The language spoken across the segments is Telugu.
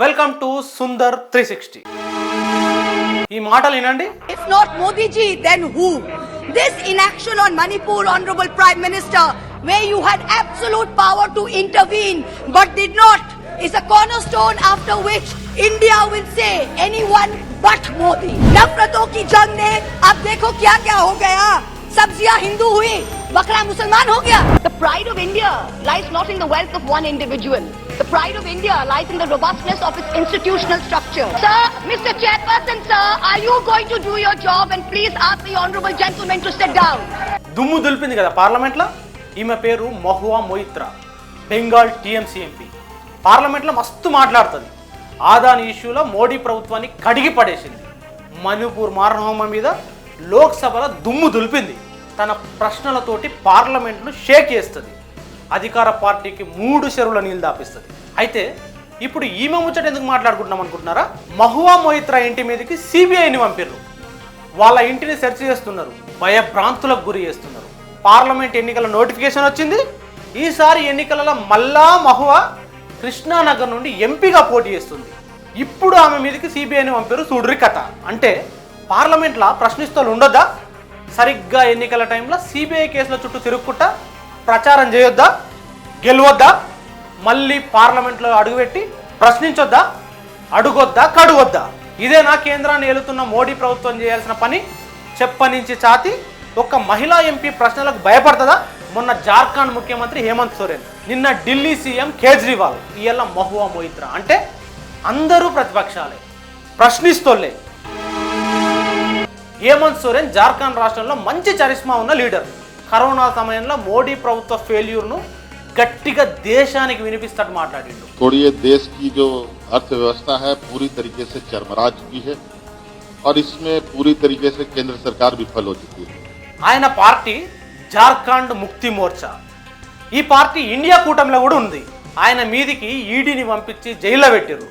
Welcome to Sundar 360. ఈ మాటలు వినండి. If not Modi ji, then who? This inaction on Manipur, Honorable Prime Minister, where you had absolute power to intervene but did not, is a cornerstone after which India will say anyone but Modi. नफरतों की जंग ने अब देखो क्या क्या हो गया. सब्जियां हिंदू हुई, बकरा मुसलमान हो गया. The pride of India lies not in the wealth of one individual. The pride of India lies in the robustness of its institutional structure. Sir, Mr. Chairperson, sir, are you going to do your job and please ask the honorable gentleman to sit down? దుమ్ము దులిపింది కదా పార్లమెంట్లో. ఈమె పేరు మహువా మొయిత్రా, బెంగాల్ టీఎంసీ ఎంపీ. పార్లమెంట్లో మస్తు మాట్లాడుతుంది. ఆదాని ఇష్యూలో మోడీ ప్రభుత్వాన్ని కడిగి పడేసింది. మణిపూర్ మారణహోమం మీద లోక్సభలో దుమ్ము దులిపింది. తన ప్రశ్నలతోటి పార్లమెంట్ను షేక్ చేస్తుంది. అధికార పార్టీకి 3 చెరువుల నీళ్ళు దాపిస్తుంది. అయితే ఇప్పుడు ఈమె ముచ్చట ఎందుకు మాట్లాడుకుంటున్నాం అనుకుంటున్నారా? మహువా మొయిత్రా ఇంటి మీదకి సిబిఐని పంపిర్రు. వాళ్ళ ఇంటిని సెర్చ్ చేస్తున్నారు, భయభ్రాంతులకు గురి చేస్తున్నారు. పార్లమెంట్ ఎన్నికల నోటిఫికేషన్ వచ్చింది. ఈసారి ఎన్నికలలో మళ్ళా మహువా కృష్ణానగర్ నుండి ఎంపీగా పోటీ చేస్తుంది. ఇప్పుడు ఆమె మీదకి సిబిఐని పంపారు. చూడ్రి కథ. అంటే పార్లమెంట్లో ప్రశ్నిస్తూ ఉండొద్దా? సరిగ్గా ఎన్నికల టైంలో సిబిఐ కేసుల చుట్టూ తిరుగుకుంటా ప్రచారం చేయొద్దా? గెలవద్దా? మళ్ళీ పార్లమెంట్లో అడుగుపెట్టి ప్రశ్నించొద్దా? అడుగొద్దా? కడుగొద్దా? ఇదేనా కేంద్రాన్ని ఏలుతున్న మోడీ ప్రభుత్వం చేయాల్సిన పని? చెప్పనించి ఛాతి. ఒక్క మహిళా ఎంపీ ప్రశ్నలకు భయపడుతుందా? మొన్న జార్ఖండ్ ముఖ్యమంత్రి హేమంత్ సోరెన్, నిన్న ఢిల్లీ సీఎం కేజ్రీవాల్, ఇవాళ మహువా మొయిత్రా. అంటే అందరూ ప్రతిపక్షాలే, ప్రశ్నిస్తోళ్ళే. హేమంత్ సోరెన్ జార్ఖండ్ రాష్ట్రంలో మంచి చరిష్మా ఉన్న లీడర్. కరోనా సమయంలో మోడీ ప్రభుత్వ ఫెయిల్యూర్ను గట్టిగా దేశానికి వినిపిస్తట్టు మాట్లాడిండు. थोड़ी ये देश की जो अर्थव्यवस्था है पूरी तरीके से चरमरा चुकी है और इसमें पूरी तरीके से केंद्र सरकार विफल हो चुकी है. ఆయన పార్టీ జార్ఖండ్ ముక్తి మోర్చా. ఈ పార్టీ ఇండియా కూటమిలో కూడా ఉంది. ఆయన మీదికి ఈడీని పంపించి జైల్లో పెట్టారు.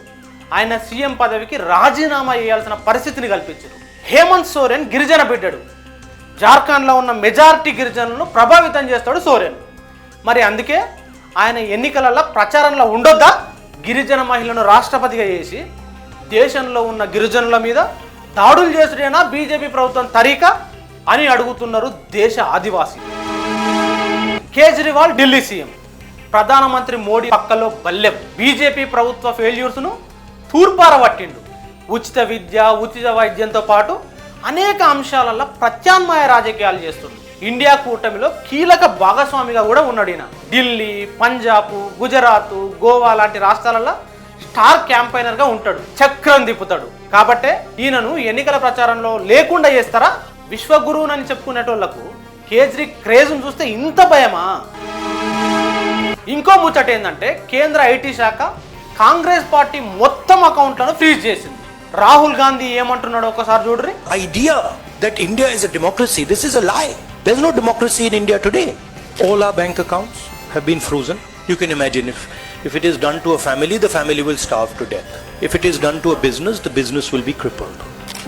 ఆయన సీఎం పదవికి రాజీనామా చేయాల్సిన పరిస్థితిని కల్పించారు. హేమంత్ సోరెన్ గిరిజన బిడ్డడు. జార్ఖండ్లో ఉన్న మెజారిటీ గిరిజనులను ప్రభావితం చేస్తాడు సోరెన్. మరి అందుకే ఆయన ఎన్నికలలో ప్రచారంలో ఉండొద్దా? గిరిజన మహిళను రాష్ట్రపతిగా చేసి దేశంలో ఉన్న గిరిజనుల మీద దాడులు చేసుడేనా బీజేపీ ప్రభుత్వం తరీకా అని అడుగుతున్నారు దేశ ఆదివాసీ. కేజ్రీవాల్ ఢిల్లీ సీఎం, ప్రధానమంత్రి మోడీ పక్కలో బల్లెం. బీజేపీ ప్రభుత్వ ఫెయిల్యూర్స్ను తూర్పారబట్టిండు. ఉచిత విద్య, ఉచిత వైద్యంతో పాటు అనేక అంశాలలో ప్రత్యామ్నాయ రాజకీయాలు చేస్తుంది. ఇండియా కూటమిలో కీలక భాగస్వామిగా కూడా ఉన్నాడు ఈయన. ఢిల్లీ, పంజాబ్, గుజరాత్, గోవా లాంటి రాష్ట్రాలలో స్టార్ క్యాంపైనర్గా ఉంటాడు. చక్రం తిప్పుతాడు. కాబట్టే ఈయనను ఎన్నికల ప్రచారంలో లేకుండా చేస్తారా? విశ్వగురువునని చెప్పుకునేటోళ్లకు కేజ్రీ క్రేజ్ను చూస్తే ఇంత భయమా? ఇంకో ముచ్చట ఏంటంటే కేంద్ర ఐటీ శాఖ కాంగ్రెస్ పార్టీ మొత్తం అకౌంట్లను ఫ్రీజ్ చేసింది. రాహుల్ గాంధీ ఏమంటున్నాడో ఒకసారి చూడ్రి. Idea that India is a democracy, this is a lie. There's no democracy in India today. All our bank accounts have been frozen. You can imagine if it is done to a family, the family will starve to death. If it is done to a business, the business will be crippled.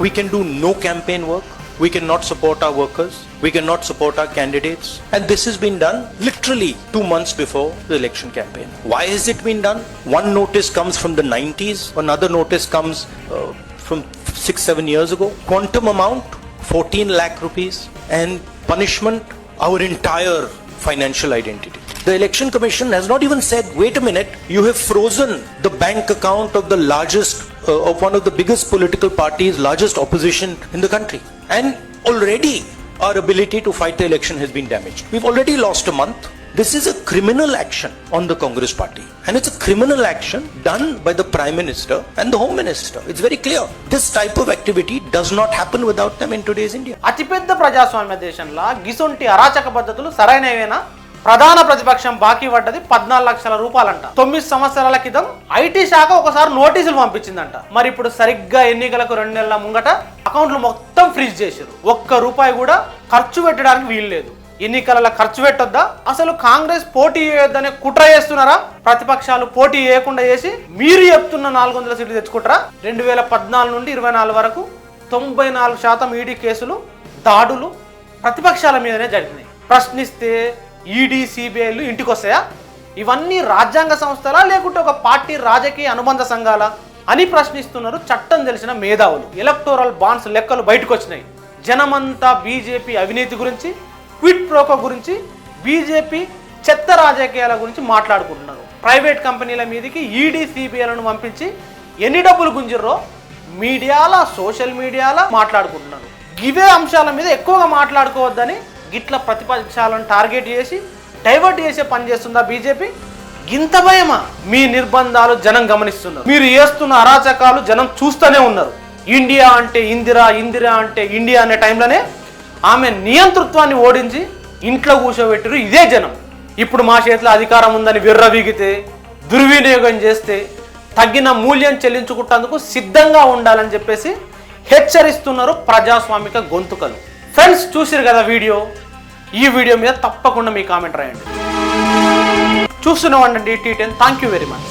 We can do no campaign work. We cannot support our workers. We cannot support our candidates. And this has been done literally 2 months before the election campaign. Why has it been done? One notice comes from the 90s. Another notice comes from 6-7 years ago. Quantum amount, 14 lakh rupees. And punishment, our entire financial identity. The Election Commission has not even said, wait a minute, you have frozen the bank account of the largest, of one of the biggest political parties, largest opposition in the country. And already our ability to fight the election has been damaged. We've already lost a month. This is a criminal action on the Congress party. And it's a criminal action done by the Prime Minister and the Home Minister. It's very clear. This type of activity does not happen without them in today's India. అతిపెద్ద ప్రజాస్వామ్య దేశంలో గిసొంటి అరాచక పద్ధతులు సరైనవేనా? ప్రధాన ప్రతిపక్షం బాకీ పడ్డది 14 లక్షల రూపాయలంట. 9 సంవత్సరాల క్రితం ఐటీ శాఖ ఒకసారి నోటీసులు పంపించిందంట. మరి ఇప్పుడు సరిగ్గా ఎన్నికలకు 2 నెలల ముంగట అకౌంట్లు మొత్తం ఫ్రీజ్ చేశారు. ₹1 కూడా ఖర్చు పెట్టడానికి వీలు లేదు. ఎన్నికలలో ఖర్చు పెట్టొద్దా? అసలు కాంగ్రెస్ పోటీ చేయొద్దనే కుట్ర చేస్తున్నారా? ప్రతిపక్షాలు పోటీ చేయకుండా చేసి మీరు చెప్తున్న 400 సీట్లు తెచ్చుకుంటారా? 2014 నుండి 24 వరకు 94% ఈడీ కేసులు, దాడులు ప్రతిపక్షాల మీదనే జరిగినాయి. ప్రశ్నిస్తే ఈడీ, సిబిఐలు ఇంటికి వస్తాయా? ఇవన్నీ రాజ్యాంగ సంస్థలా లేకుంటే ఒక పార్టీ రాజకీయ అనుబంధ సంఘాలా? అని ప్రశ్నిస్తున్నారు చట్టం తెలిసిన మేధావులు. ఎలక్టోరల్ బాండ్స్ లెక్కలు బయటకు వచ్చినాయి. జనమంతా బీజేపీ అవినీతి గురించి, క్విట్ ప్రోకో గురించి, బీజేపీ చెత్త రాజకీయాల గురించి మాట్లాడుకుంటున్నారు. ప్రైవేట్ కంపెనీల మీదకి ఈడీ సిబిఐలను పంపించి ఎన్ని డబ్బులు గుంజిర్రో మీడియాలో, సోషల్ మీడియాలో మాట్లాడుకుంటున్నారు. ఇవే అంశాల మీద ఎక్కువగా మాట్లాడుకోవద్దని గిట్ల ప్రతిపక్షాలను టార్గెట్ చేసి డైవర్ట్ చేసే పని చేస్తుందా బీజేపీ? ఇంత భయమా? మీ నిర్బంధాలు జనం గమనిస్తున్నారు. మీరు చేస్తున్న అరాచకాలు జనం చూస్తూనే ఉన్నారు. ఇండియా అంటే ఇందిరా, ఇందిరా అంటే ఇండియా అనే టైంలోనే ఆమె నియంతృత్వాన్ని ఓడించి ఇంట్లో కూర్చోబెట్టారు ఇదే జనం. ఇప్పుడు మా చేతిలో అధికారం ఉందని విర్రవీగితే, దుర్వినియోగం చేస్తే తగిన మూల్యం చెల్లించుకుంటేందుకు సిద్ధంగా ఉండాలని చెప్పేసి హెచ్చరిస్తున్నారు ప్రజాస్వామిక గొంతుకలు. ఫ్రెండ్స్, చూసిరు కదా వీడియో. ఈ వీడియో మీద తప్పకుండా మీ కామెంట్ రాయండి. చూస్తూనే ఉండండి T10. Thank you very much.